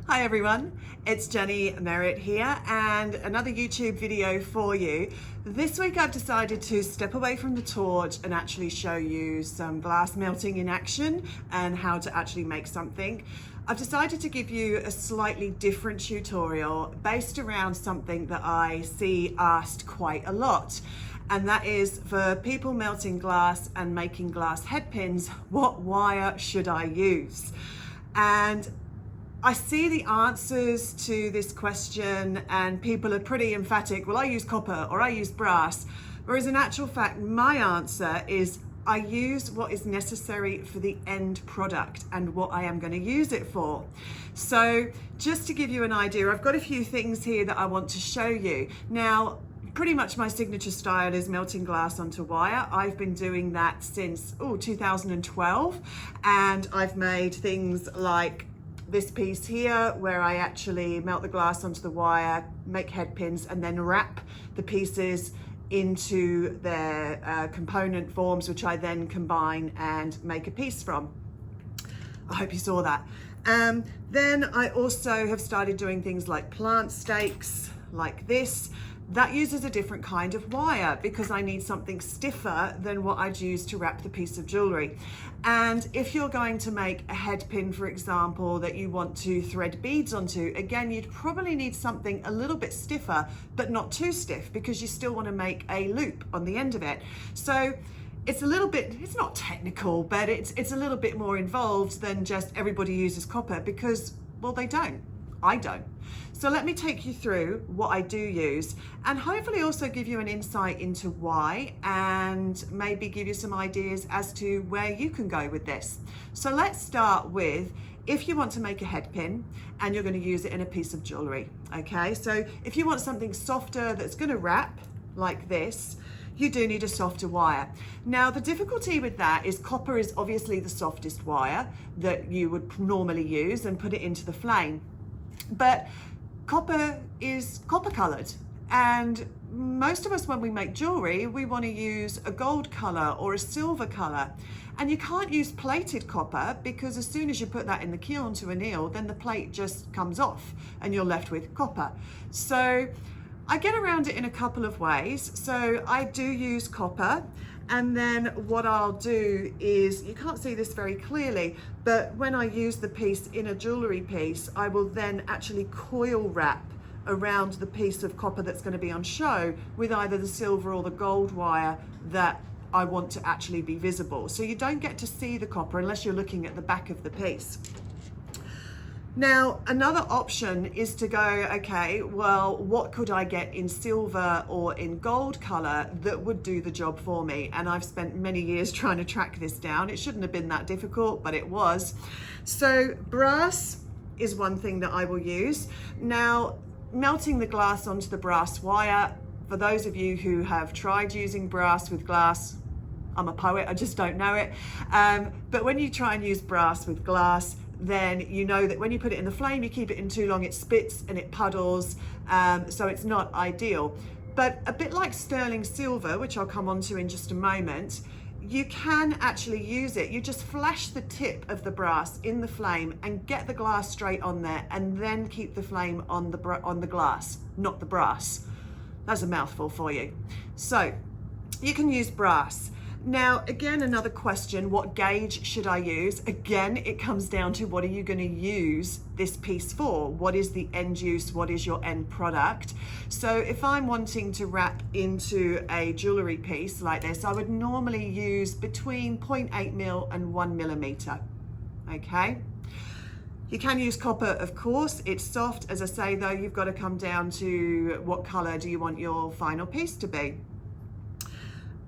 Hi everyone, it's Jenny Merritt here and another YouTube video for you. This week I've decided to step away from the torch and actually show you some glass melting in action and how to actually make something. I've decided to give you a slightly different tutorial based around something that I see asked quite a lot. And that is for people melting glass and making glass head pins, what wire should I use? And I see the answers to this question and people are pretty emphatic, well, I use copper or I use brass. Whereas in actual fact, my answer is I use what is necessary for the end product and what I am going to use it for. So just to give you an idea, I've got a few things here that I want to show you. Now, pretty much my signature style is melting glass onto wire. I've been doing that since 2012, and I've made things like this piece here where I actually melt the glass onto the wire, make head pins, and then wrap the pieces into their component forms, which I then combine and make a piece from. I hope you saw that. Then I also have started doing things like plant stakes like this. That uses a different kind of wire because I need something stiffer than what I'd use to wrap the piece of jewelry. And if you're going to make a head pin, for example, that you want to thread beads onto, again, you'd probably need something a little bit stiffer, but not too stiff because you still want to make a loop on the end of it. So it's a little bit, it's not technical, but it's a little bit more involved than just everybody uses copper because, well, they don't. I don't. So let me take you through what I do use and hopefully also give you an insight into why and maybe give you some ideas as to where you can go with this. So let's start with if you want to make a head pin and you're going to use it in a piece of jewelry. Okay, so if you want something softer that's going to wrap like this, you do need a softer wire. Now, the difficulty with that is copper is obviously the softest wire that you would normally use and put it into the flame. But copper is copper colored, and most of us, when we make jewelry, we want to use a gold color or a silver color, and you can't use plated copper because as soon as you put that in the kiln to anneal, then the plate just comes off and you're left with copper. So I get around it in a couple of ways. So I do use copper, and then what I'll do is, you can't see this very clearly, but when I use the piece in a jewelry piece, I will then actually coil wrap around the piece of copper that's going to be on show with either the silver or the gold wire that I want to actually be visible. So you don't get to see the copper unless you're looking at the back of the piece. Now, another option is to go, okay, well, what could I get in silver or in gold color that would do the job for me? And I've spent many years trying to track this down. It shouldn't have been that difficult, but it was. So brass is one thing that I will use. Now, melting the glass onto the brass wire, for those of you who have tried using brass with glass, I'm a poet, I just don't know it. But when you try and use brass with glass, then you know that when you put it in the flame, you keep it in too long, it spits and it puddles, so it's not ideal. But a bit like sterling silver, which I'll come on to in just a moment, you can actually use it. You just flash the tip of the brass in the flame and get the glass straight on there, and then keep the flame on the glass, not the brass. That's a mouthful for you. So you can use brass. Now, again, another question, what gauge should I use? Again, it comes down to what are you going to use this piece for? What is the end use? What is your end product? So if I'm wanting to wrap into a jewelry piece like this, I would normally use between 0.8 mil and 1 millimeter, okay? You can use copper, of course. It's soft. As I say, though, you've got to come down to what color do you want your final piece to be.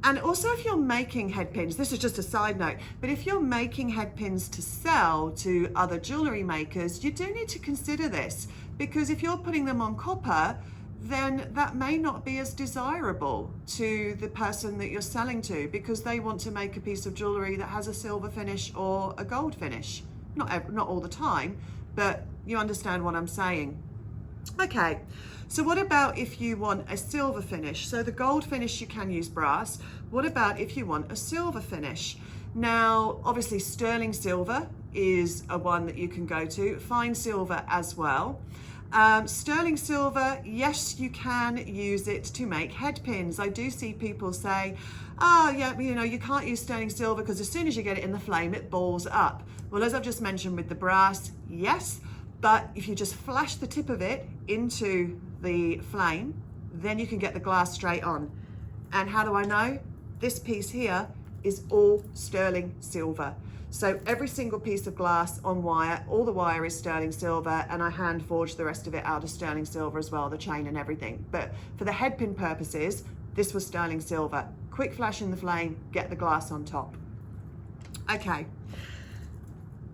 And also, if you're making head pins, this is just a side note, but if you're making head pins to sell to other jewelry makers, you do need to consider this, because if you're putting them on copper, then that may not be as desirable to the person that you're selling to, because they want to make a piece of jewelry that has a silver finish or a gold finish. Not all the time, but you understand what I'm saying. Okay, so what about if you want a silver finish? So the gold finish, you can use brass. What about if you want a silver finish? Now, obviously sterling silver is a one that you can go to, fine silver as well. Sterling silver, yes, you can use it to make head pins. I do see people say, oh yeah, you know, you can't use sterling silver because as soon as you get it in the flame, it balls up. Well, as I've just mentioned with the brass, yes, but if you just flash the tip of it into the flame, then you can get the glass straight on. And how do I know? This piece here is all sterling silver. So every single piece of glass on wire, all the wire is sterling silver, and I hand forged the rest of it out of sterling silver as well, the chain and everything. But for the head pin purposes, this was sterling silver. Quick flash in the flame, get the glass on top. Okay.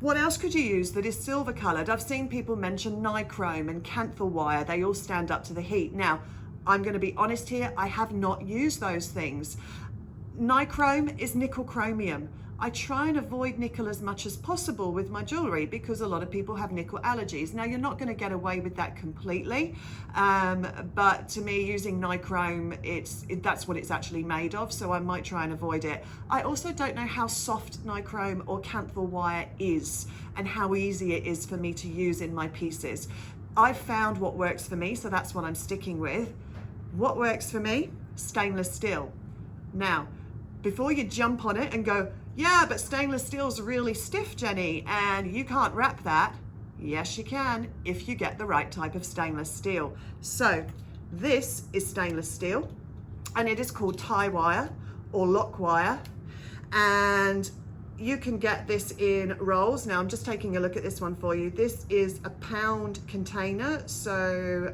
What else could you use that is silver colored? I've seen people mention nichrome and canthal wire. They all stand up to the heat. Now, I'm going to be honest here, I have not used those things. Nichrome is nickel chromium. I try and avoid nickel as much as possible with my jewelry because a lot of people have nickel allergies. Now, you're not going to get away with that completely, but to me, using nichrome, that's what it's actually made of, so I might try and avoid it. I also don't know how soft nichrome or canthal wire is and how easy it is for me to use in my pieces. I've found what works for me, so that's what I'm sticking with. What works for me? Stainless steel. Now, before you jump on it and go, yeah, but stainless steel's really stiff, Jenny, and you can't wrap that. Yes, you can, if you get the right type of stainless steel. So this is stainless steel, and it is called tie wire or lock wire, and you can get this in rolls. Now I'm just taking a look at this one for you. This is a pound container, so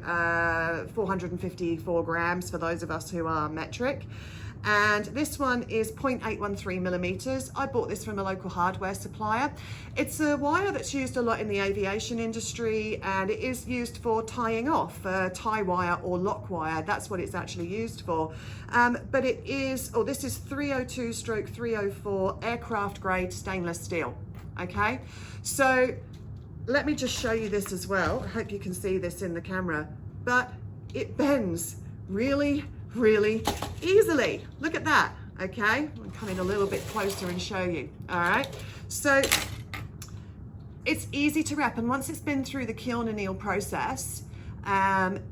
454 grams for those of us who are metric. And this one is 0.813 millimeters. I bought this from a local hardware supplier. It's a wire that's used a lot in the aviation industry, and it is used for tying off, tie wire or lock wire. That's what it's actually used for. But it is, this is 302/304 aircraft grade stainless steel, okay? So let me just show you this as well. I hope you can see this in the camera, but it bends really easily. Look at that, okay? I'll come in a little bit closer and show you, all right? So it's easy to wrap, and once it's been through the kiln anneal process,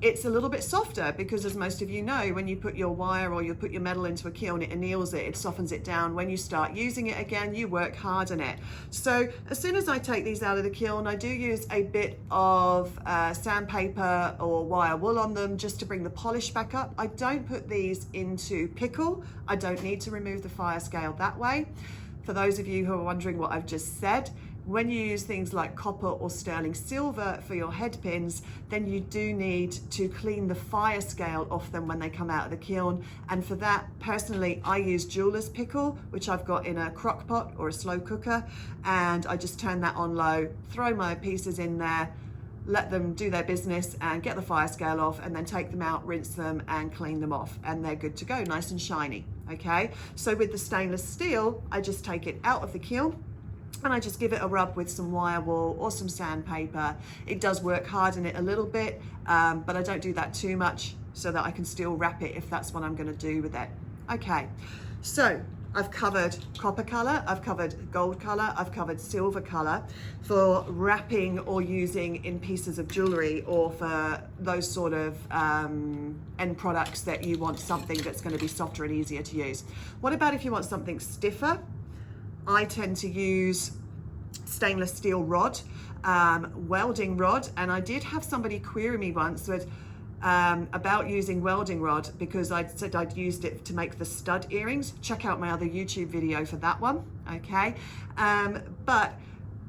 it's a little bit softer because, as most of you know, when you put your wire or you put your metal into a kiln, it anneals it, it softens it down. When you start using it again, you work hard on it. So as soon as I take these out of the kiln, I do use a bit of sandpaper or wire wool on them just to bring the polish back up. I don't put these into pickle. I don't need to remove the fire scale that way. For those of you who are wondering what I've just said, when you use things like copper or sterling silver for your head pins, then you do need to clean the fire scale off them when they come out of the kiln. And for that, personally, I use jeweler's pickle, which I've got in a crock pot or a slow cooker. And I just turn that on low, throw my pieces in there, let them do their business and get the fire scale off, and then take them out, rinse them and clean them off, and they're good to go, nice and shiny, okay? So with the stainless steel, I just take it out of the kiln, and I just give it a rub with some wire wool or some sandpaper. It does work hard in it a little bit, but I don't do that too much so that I can still wrap it if that's what I'm going to do with it. Okay, so I've covered copper color, I've covered gold color, I've covered silver color for wrapping or using in pieces of jewelry, or for those sort of end products that you want something that's going to be softer and easier to use. What about if you want something stiffer? I tend to use stainless steel rod, welding rod, and I did have somebody query me once that about using welding rod because I said I'd used it to make the stud earrings. Check out my other YouTube video for that one, okay? But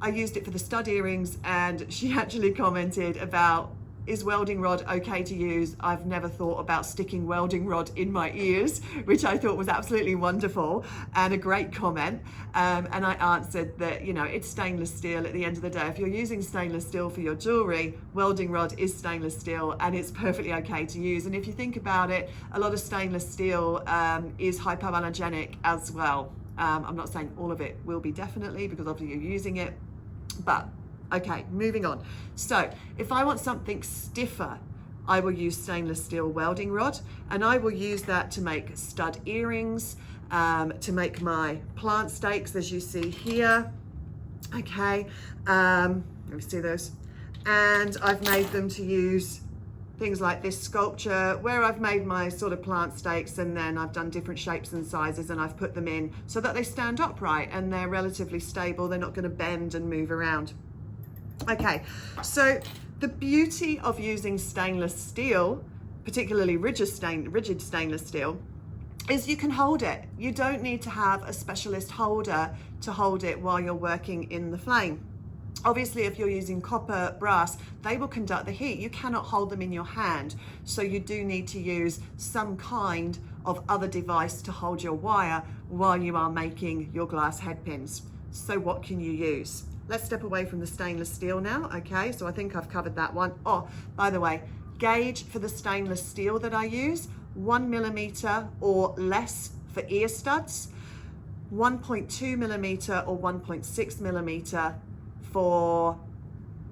I used it for the stud earrings, and she actually commented about, is welding rod okay to use? I've never thought about sticking welding rod in my ears, which I thought was absolutely wonderful and a great comment. And I answered that, you know, it's stainless steel at the end of the day. If you're using stainless steel for your jewelry, welding rod is stainless steel and it's perfectly okay to use. And if you think about it, a lot of stainless steel is hypoallergenic as well. I'm not saying all of it will be, definitely, because obviously you're using it, but okay, moving on. So if I want something stiffer, I will use stainless steel welding rod, and I will use that to make stud earrings, to make my plant stakes, as you see here. Okay, let me see those. And I've made them to use things like this sculpture, where I've made my sort of plant stakes, and then I've done different shapes and sizes, and I've put them in so that they stand upright and they're relatively stable. They're not going to bend and move around. Okay, so the beauty of using stainless steel, particularly rigid stainless steel, is you can hold it. You don't need to have a specialist holder to hold it while you're working in the flame. Obviously, if you're using copper, brass, they will conduct the heat. You cannot hold them in your hand. So you do need to use some kind of other device to hold your wire while you are making your glass head pins. So what can you use? Let's step away from the stainless steel now. Okay, so I think I've covered that one. Oh, by the way, gauge for the stainless steel that I use, 1 millimeter or less for ear studs, 1.2 millimeter or 1.6 millimeter for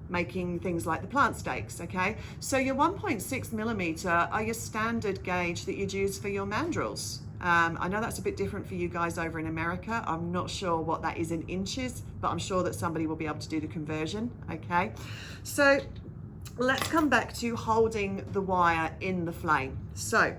making things like the plant stakes. Okay, so your 1.6 millimeter are your standard gauge that you'd use for your mandrels. I know that's a bit different for you guys over in America. I'm not sure what that is in inches, but I'm sure that somebody will be able to do the conversion. Okay, so let's come back to holding the wire in the flame. So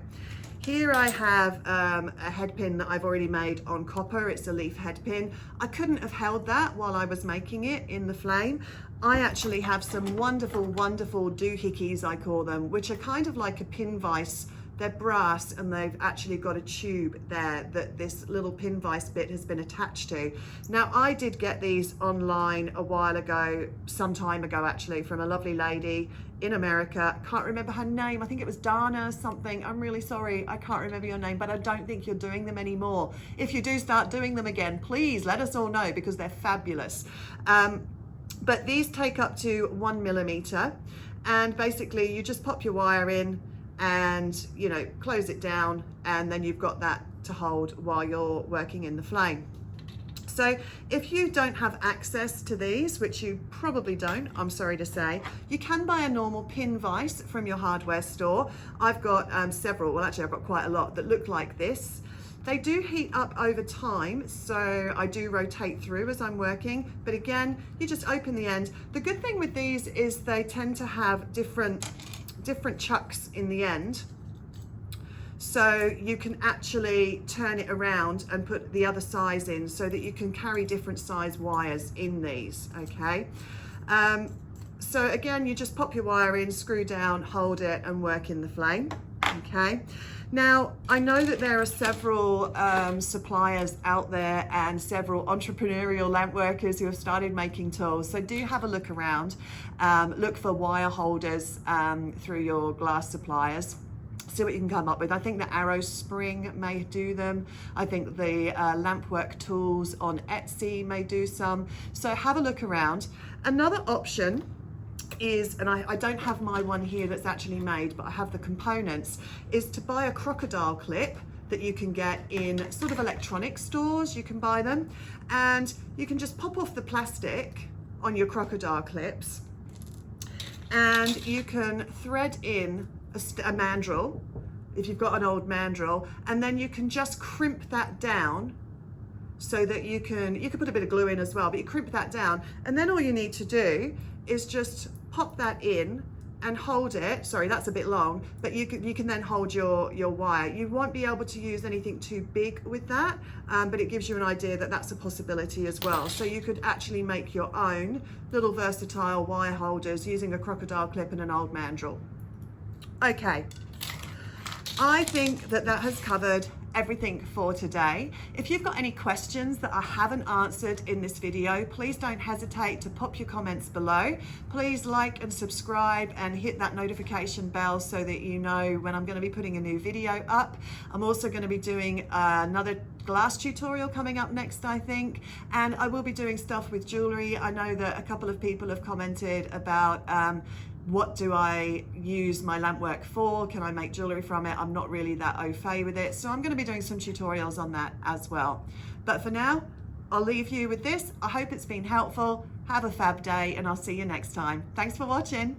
here I have a head pin that I've already made on copper. It's a leaf head pin. I couldn't have held that while I was making it in the flame. I actually have some wonderful, wonderful doohickeys, I call them, which are kind of like a pin vise. They're brass, and they've actually got a tube there that this little pin vise bit has been attached to. Now, I did get these online a while ago, some time ago actually, from a lovely lady in America. Can't remember her name. I think it was Dana something. I'm really sorry, I can't remember your name, but I don't think you're doing them anymore. If you do start doing them again, please let us all know, because they're fabulous. But these take up to 1 millimeter, and basically you just pop your wire in and, you know, close it down, and then you've got that to hold while you're working in the flame. So if you don't have access to these, which you probably don't, I'm sorry to say, you can buy a normal pin vise from your hardware store. I've got several, well actually I've got quite a lot that look like this. They do heat up over time, so I do rotate through as I'm working, but again, you just open the end. The good thing with these is they tend to have different chucks in the end, so you can actually turn it around and put the other size in, so that you can carry different size wires in these. Okay, so again, you just pop your wire in, screw down, hold it, and work in the flame. Okay, now I know that there are several suppliers out there and several entrepreneurial lamp workers who have started making tools, so do have a look around. Look for wire holders through your glass suppliers, see what you can come up with. I think the Arrow Spring may do them. I think the Lampwork tools on Etsy may do some, so have a look around. Another option is, and I don't have my one here that's actually made, but I have the components, is to buy a crocodile clip that you can get in sort of electronic stores. You can buy them, and you can just pop off the plastic on your crocodile clips, and you can thread in a mandrel, if you've got an old mandrel, and then you can just crimp that down so that you can put a bit of glue in as well, but you crimp that down, and then all you need to do is just pop that in and hold it. Sorry, that's a bit long, but you can then hold your wire. You won't be able to use anything too big with that, but it gives you an idea that that's a possibility as well. So you could actually make your own little versatile wire holders using a crocodile clip and an old mandrel. Okay, I think that has covered everything for today. If you've got any questions that I haven't answered in this video, please don't hesitate to pop your comments below. Please like and subscribe and hit that notification bell so that you know when I'm going to be putting a new video up. I'm also going to be doing another glass tutorial coming up next, I think, and I will be doing stuff with jewelry. I know that a couple of people have commented about what do I use my Lampwork for? Can I make jewelry from it? I'm not really that au fait with it, so I'm going to be doing some tutorials on that as well. But for now, I'll leave you with this. I hope it's been helpful. Have a fab day, and I'll see you next time. Thanks for watching.